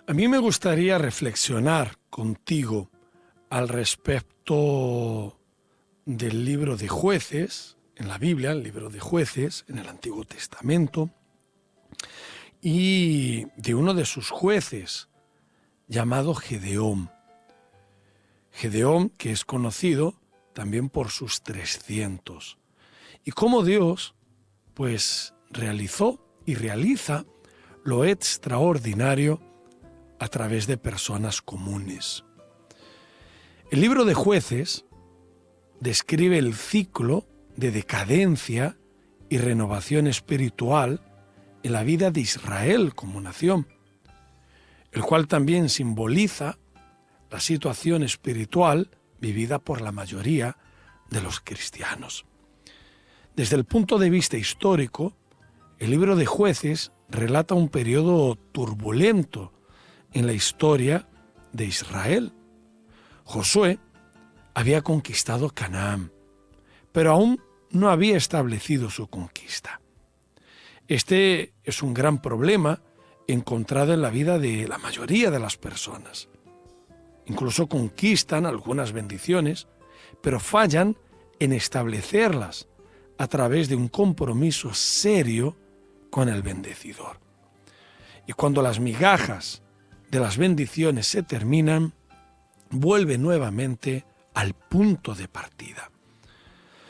A mí me gustaría reflexionar contigo al respecto del libro de Jueces, en la Biblia, el libro de Jueces, en el Antiguo Testamento, y de uno de sus jueces, llamado Gedeón. Gedeón, que es conocido también por sus 300. Y cómo Dios, pues, realizó y realiza lo extraordinario a través de personas comunes. El libro de Jueces describe el ciclo de decadencia y renovación espiritual en la vida de Israel como nación, el cual también simboliza la situación espiritual vivida por la mayoría de los cristianos. Desde el punto de vista histórico, el libro de Jueces relata un periodo turbulento en la historia de Israel. Josué había conquistado Canaán, pero aún no había establecido su conquista. Este es un gran problema encontrado en la vida de la mayoría de las personas. Incluso conquistan algunas bendiciones, pero fallan en establecerlas a través de un compromiso serio con el bendecidor. Y cuando las migajas de las bendiciones se terminan, vuelve nuevamente al punto de partida.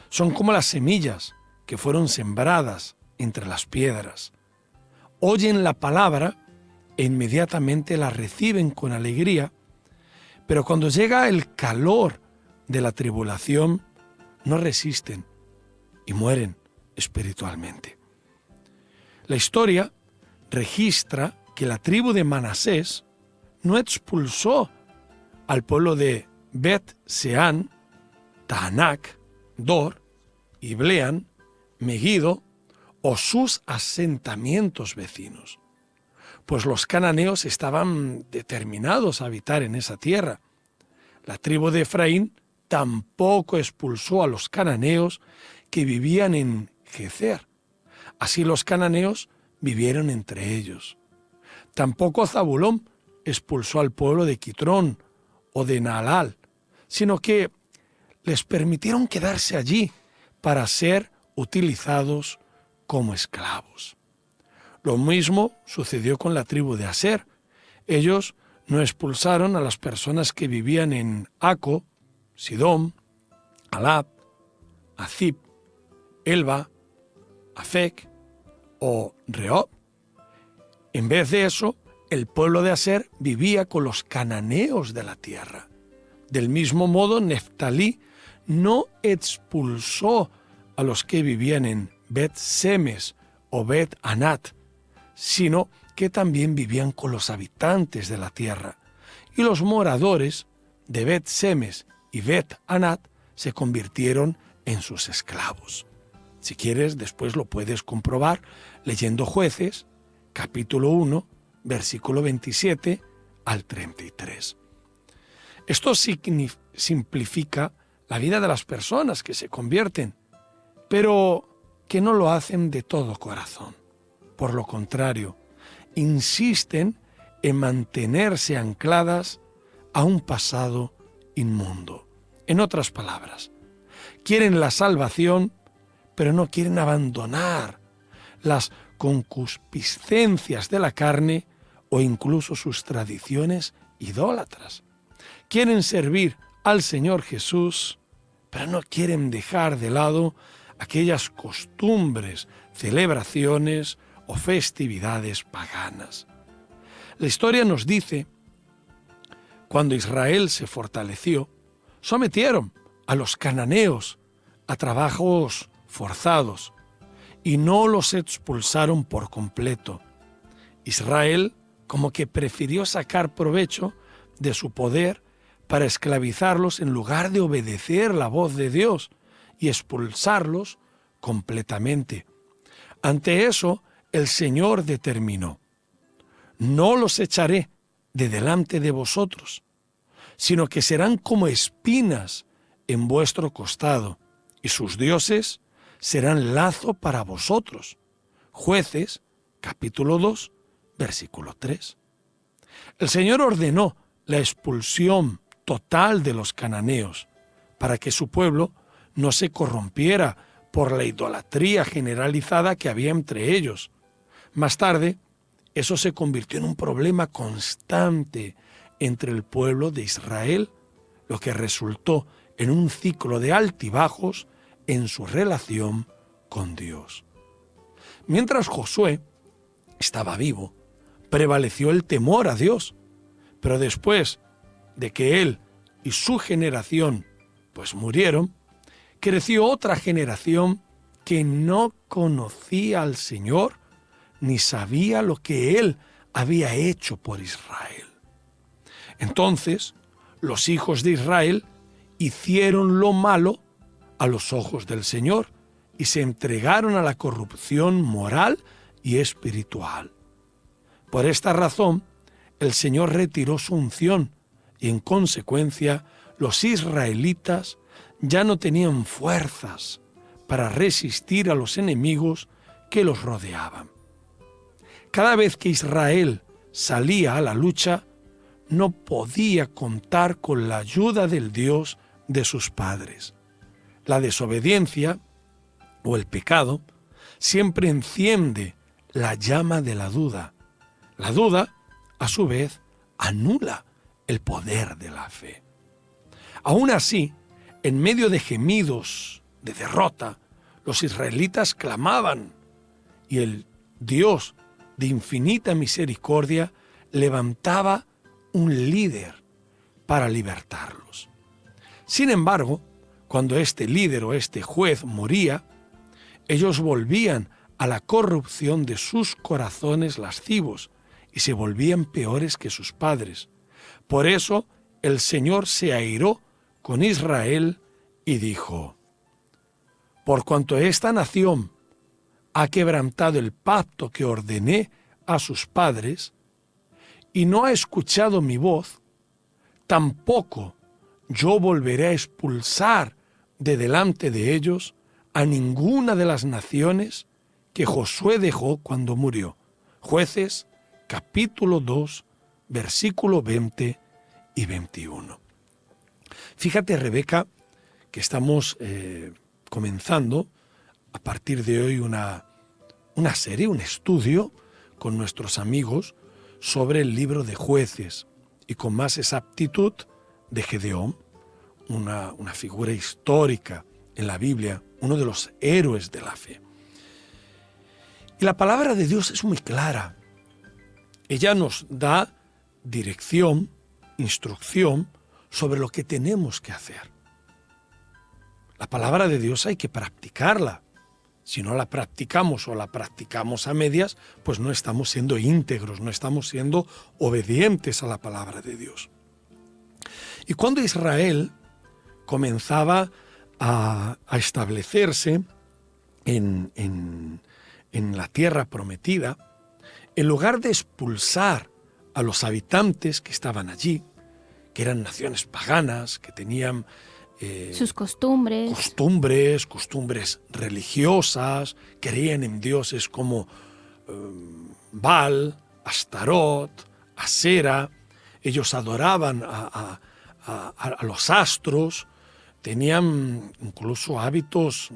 Son como las semillas que fueron sembradas entre las piedras. Oyen la palabra e inmediatamente la reciben con alegría, pero cuando llega el calor de la tribulación, no resisten y mueren espiritualmente. La historia registra que la tribu de Manasés no expulsó al pueblo de Bet-Seán, Taanac, Dor, Ibleán, Megido o sus asentamientos vecinos, pues los cananeos estaban determinados a habitar en esa tierra. La tribu de Efraín tampoco expulsó a los cananeos que vivían en Gezer. Así los cananeos vivieron entre ellos. Tampoco Zabulón expulsó al pueblo de Quitrón o de Naalal, sino que les permitieron quedarse allí para ser utilizados como esclavos. Lo mismo sucedió con la tribu de Aser. Ellos no expulsaron a las personas que vivían en Aco, Sidón, Alab, Azib, Elba, Afec o Rehob. En vez de eso, el pueblo de Aser vivía con los cananeos de la tierra. Del mismo modo, Neftalí no expulsó a los que vivían en Bet-Semes o Bet-Anat, sino que también vivían con los habitantes de la tierra. Y los moradores de Bet-Semes y Bet-Anat se convirtieron en sus esclavos. Si quieres, después lo puedes comprobar leyendo Jueces, capítulo 1, versículo 27 al 33. Esto simplifica la vida de las personas que se convierten, pero que no lo hacen de todo corazón. Por lo contrario, insisten en mantenerse ancladas a un pasado inmundo. En otras palabras, quieren la salvación, pero no quieren abandonar las concupiscencias de la carne o incluso sus tradiciones idólatras. Quieren servir al Señor Jesús, pero no quieren dejar de lado aquellas costumbres, celebraciones o festividades paganas. La historia nos dice, cuando Israel se fortaleció, sometieron a los cananeos a trabajos forzados y no los expulsaron por completo. Israel como que prefirió sacar provecho de su poder para esclavizarlos en lugar de obedecer la voz de Dios y expulsarlos completamente. Ante eso, el Señor determinó: no los echaré de delante de vosotros, sino que serán como espinas en vuestro costado, y sus dioses serán lazo para vosotros. Jueces, capítulo 2, versículo 3. El Señor ordenó la expulsión total de los cananeos para que su pueblo no se corrompiera por la idolatría generalizada que había entre ellos. Más tarde, eso se convirtió en un problema constante entre el pueblo de Israel, lo que resultó en un ciclo de altibajos en su relación con Dios. Mientras Josué estaba vivo, prevaleció el temor a Dios, pero después de que él y su generación pues murieron, creció otra generación que no conocía al Señor ni sabía lo que él había hecho por Israel. Entonces, los hijos de Israel hicieron lo malo a los ojos del Señor y se entregaron a la corrupción moral y espiritual. Por esta razón, el Señor retiró su unción y, en consecuencia, los israelitas ya no tenían fuerzas para resistir a los enemigos que los rodeaban. Cada vez que Israel salía a la lucha, no podía contar con la ayuda del Dios de sus padres. La desobediencia o el pecado siempre enciende la llama de la duda. La duda, a su vez, anula el poder de la fe. Aún así, en medio de gemidos de derrota, los israelitas clamaban y el Dios de infinita misericordia levantaba un líder para libertarlos. Sin embargo, cuando este líder o este juez moría, ellos volvían a la corrupción de sus corazones lascivos y se volvían peores que sus padres. Por eso el Señor se airó con Israel y dijo: por cuanto esta nación ha quebrantado el pacto que ordené a sus padres y no ha escuchado mi voz, tampoco yo volveré a expulsar de delante de ellos a ninguna de las naciones que Josué dejó cuando murió. Jueces, capítulo 2, versículo 20 y 21. Fíjate, Rebeca, que estamos comenzando a partir de hoy una serie, un estudio con nuestros amigos sobre el libro de Jueces y con más exactitud de Gedeón, una figura histórica en la Biblia, uno de los héroes de la fe. Y la palabra de Dios es muy clara. Ella nos da dirección, instrucción sobre lo que tenemos que hacer. La palabra de Dios hay que practicarla. Si no la practicamos o la practicamos a medias, pues no estamos siendo íntegros, no estamos siendo obedientes a la palabra de Dios. Y cuando Israel comenzaba a establecerse en la tierra prometida, en lugar de expulsar a los habitantes que estaban allí, que eran naciones paganas, que tenían sus costumbres religiosas, creían en dioses como Baal, Astarot, Asera, ellos adoraban a los astros, tenían incluso hábitos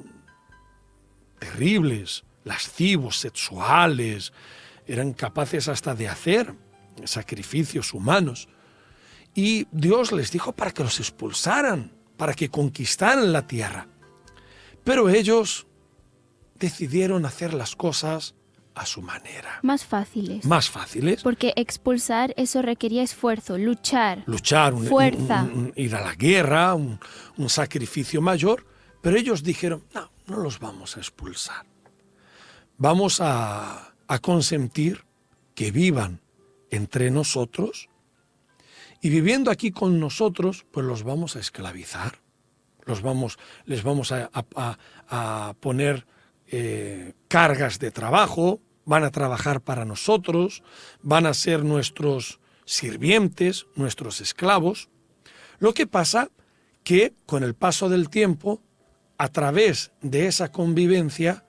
terribles, lascivos, sexuales, eran capaces hasta de hacer sacrificios humanos. Y Dios les dijo para que los expulsaran, para que conquistaran la tierra. Pero ellos decidieron hacer las cosas a su manera. Más fáciles. Más fáciles. Porque expulsar, eso requería esfuerzo, luchar, fuerza. Ir a la guerra, un sacrificio mayor. Pero ellos dijeron, no los vamos a expulsar. Vamos a consentir que vivan entre nosotros, y viviendo aquí con nosotros, pues los vamos a esclavizar, les vamos a poner cargas de trabajo, van a trabajar para nosotros, van a ser nuestros sirvientes, nuestros esclavos. Lo que pasa que con el paso del tiempo, a través de esa convivencia,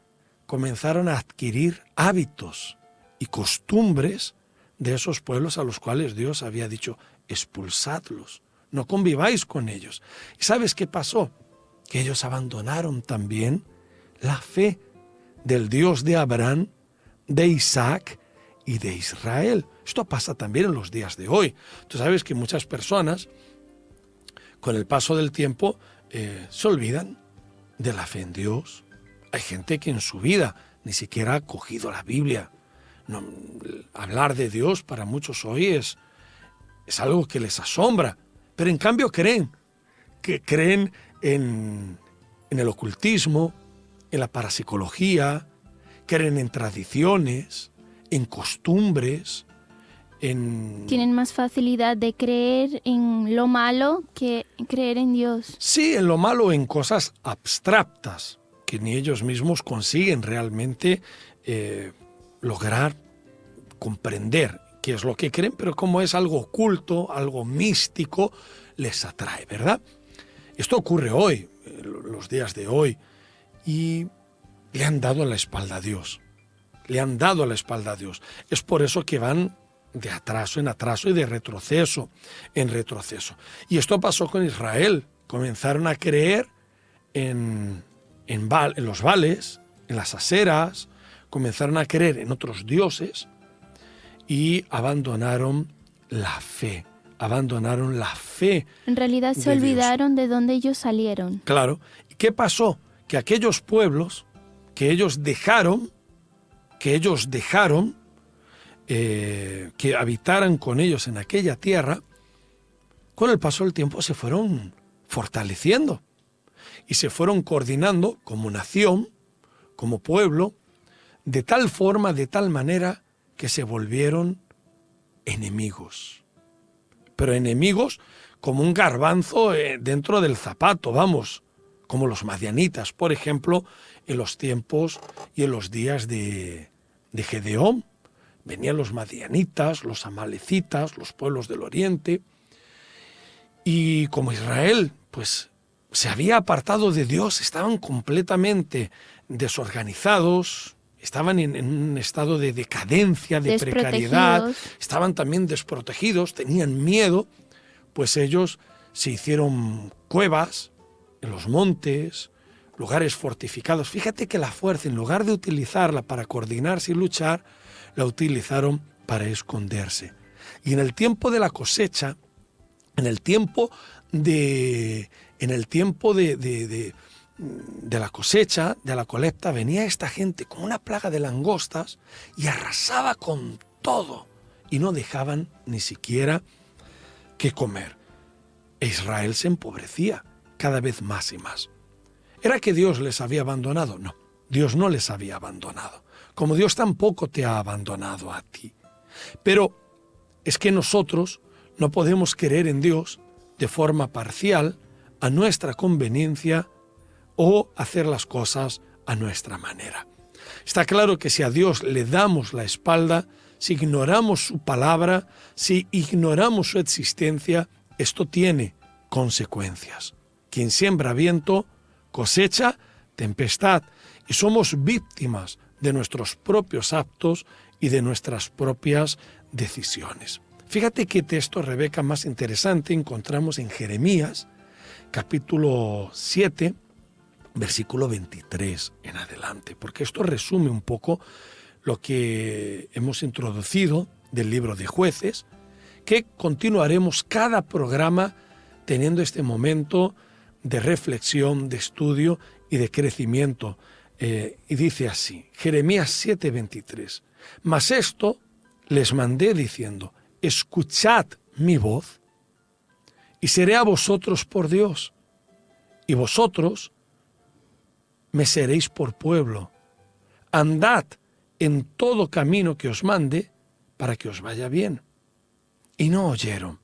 comenzaron a adquirir hábitos y costumbres de esos pueblos a los cuales Dios había dicho, expulsadlos, no conviváis con ellos. ¿Y sabes qué pasó? Que ellos abandonaron también la fe del Dios de Abraham, de Isaac y de Israel. Esto pasa también en los días de hoy. Tú sabes que muchas personas, con el paso del tiempo, se olvidan de la fe en Dios. Hay gente que en su vida ni siquiera ha cogido la Biblia. No, hablar de Dios para muchos hoy es algo que les asombra, pero en cambio creen en el ocultismo, en la parapsicología, creen en tradiciones, en costumbres, Tienen más facilidad de creer en lo malo que creer en Dios. Sí, en lo malo, en cosas abstractas, que ni ellos mismos consiguen realmente lograr comprender qué es lo que creen, pero como es algo oculto, algo místico, les atrae, ¿verdad? Esto ocurre hoy, los días de hoy, y le han dado la espalda a Dios. Le han dado la espalda a Dios. Es por eso que van de atraso en atraso y de retroceso en retroceso. Y esto pasó con Israel. Comenzaron a creer en los Baales, en las Aseras, comenzaron a creer en otros dioses y abandonaron la fe. Abandonaron la fe. En realidad se olvidaron de dónde ellos salieron. Claro. ¿Y qué pasó? Que aquellos pueblos que ellos dejaron, que habitaran con ellos en aquella tierra, con el paso del tiempo se fueron fortaleciendo y se fueron coordinando como nación, como pueblo, de tal forma, de tal manera, que se volvieron enemigos. Pero enemigos como un garbanzo dentro del zapato, vamos, como los madianitas, por ejemplo, en los tiempos y en los días de Gedeón. Venían los madianitas, los amalecitas, los pueblos del oriente, y como Israel, pues se había apartado de Dios, estaban completamente desorganizados, estaban en un estado de decadencia, de precariedad, estaban también desprotegidos, tenían miedo, pues ellos se hicieron cuevas en los montes, lugares fortificados. Fíjate que la fuerza, en lugar de utilizarla para coordinarse y luchar, la utilizaron para esconderse. Y en el tiempo de la cosecha, en el tiempo de la cosecha, de la colecta, venía esta gente con una plaga de langostas y arrasaba con todo y no dejaban ni siquiera que comer. E Israel se empobrecía cada vez más y más. ¿Era que Dios les había abandonado? No, Dios no les había abandonado. Como Dios tampoco te ha abandonado a ti. Pero es que nosotros no podemos creer en Dios de forma parcial, a nuestra conveniencia, o hacer las cosas a nuestra manera. Está claro que si a Dios le damos la espalda, si ignoramos su palabra, si ignoramos su existencia, esto tiene consecuencias. Quien siembra viento, cosecha tempestad, y somos víctimas de nuestros propios actos y de nuestras propias decisiones. Fíjate qué texto, Rebeca, más interesante encontramos en Jeremías, capítulo 7, versículo 23 en adelante, porque esto resume un poco lo que hemos introducido del libro de Jueces, que continuaremos cada programa teniendo este momento de reflexión, de estudio y de crecimiento. Y dice así, Jeremías 7:23, mas esto les mandé diciendo, escuchad mi voz y seré a vosotros por Dios, y vosotros me seréis por pueblo. Andad en todo camino que os mande para que os vaya bien. Y no oyeron,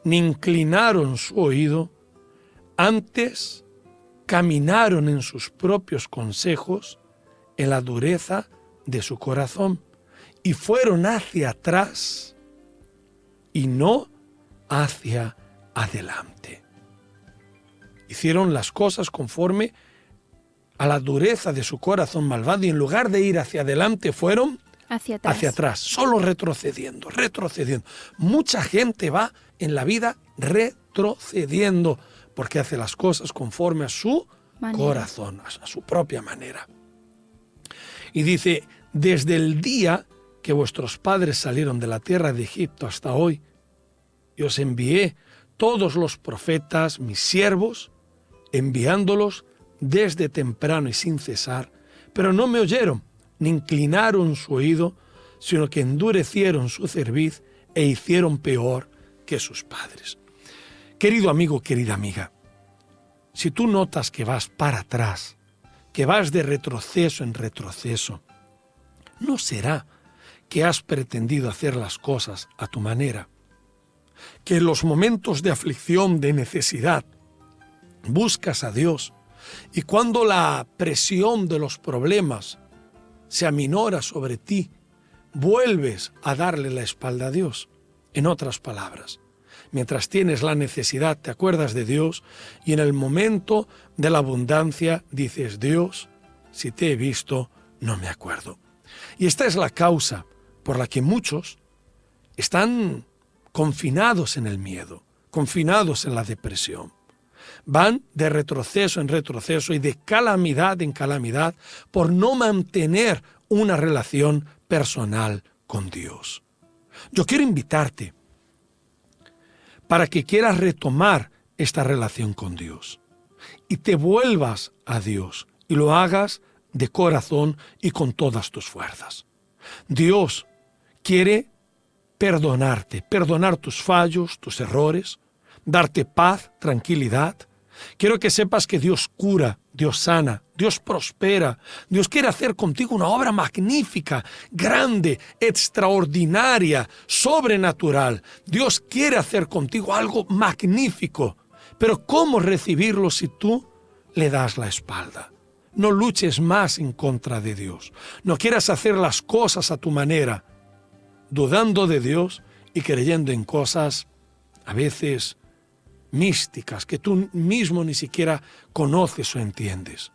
ni inclinaron su oído, antes caminaron en sus propios consejos, en la dureza de su corazón, y fueron hacia atrás y no hacia adelante. Hicieron las cosas conforme a la dureza de su corazón malvado, y en lugar de ir hacia adelante fueron hacia atrás, solo retrocediendo. Mucha gente va en la vida retrocediendo porque hace las cosas conforme a su corazón, a su propia manera. Y dice, desde el día que vuestros padres salieron de la tierra de Egipto hasta hoy, y os envié todos los profetas, mis siervos, enviándolos desde temprano y sin cesar, pero no me oyeron, ni inclinaron su oído, sino que endurecieron su cerviz e hicieron peor que sus padres. Querido amigo, querida amiga, si tú notas que vas para atrás, que vas de retroceso en retroceso, ¿no será que has pretendido hacer las cosas a tu manera? Que en los momentos de aflicción, de necesidad, buscas a Dios, y cuando la presión de los problemas se aminora sobre ti, vuelves a darle la espalda a Dios. En otras palabras, mientras tienes la necesidad, te acuerdas de Dios, y en el momento de la abundancia dices, Dios, si te he visto, no me acuerdo. Y esta es la causa por la que muchos están confinados en el miedo, confinados en la depresión. Van de retroceso en retroceso y de calamidad en calamidad por no mantener una relación personal con Dios. Yo quiero invitarte para que quieras retomar esta relación con Dios y te vuelvas a Dios y lo hagas de corazón y con todas tus fuerzas. Dios quiere perdonarte, perdonar tus fallos, tus errores, darte paz, tranquilidad. Quiero que sepas que Dios cura, Dios sana, Dios prospera. Dios quiere hacer contigo una obra magnífica, grande, extraordinaria, sobrenatural. Dios quiere hacer contigo algo magnífico. Pero ¿cómo recibirlo si tú le das la espalda? No luches más en contra de Dios. No quieras hacer las cosas a tu manera, dudando de Dios y creyendo en cosas a veces místicas que tú mismo ni siquiera conoces o entiendes.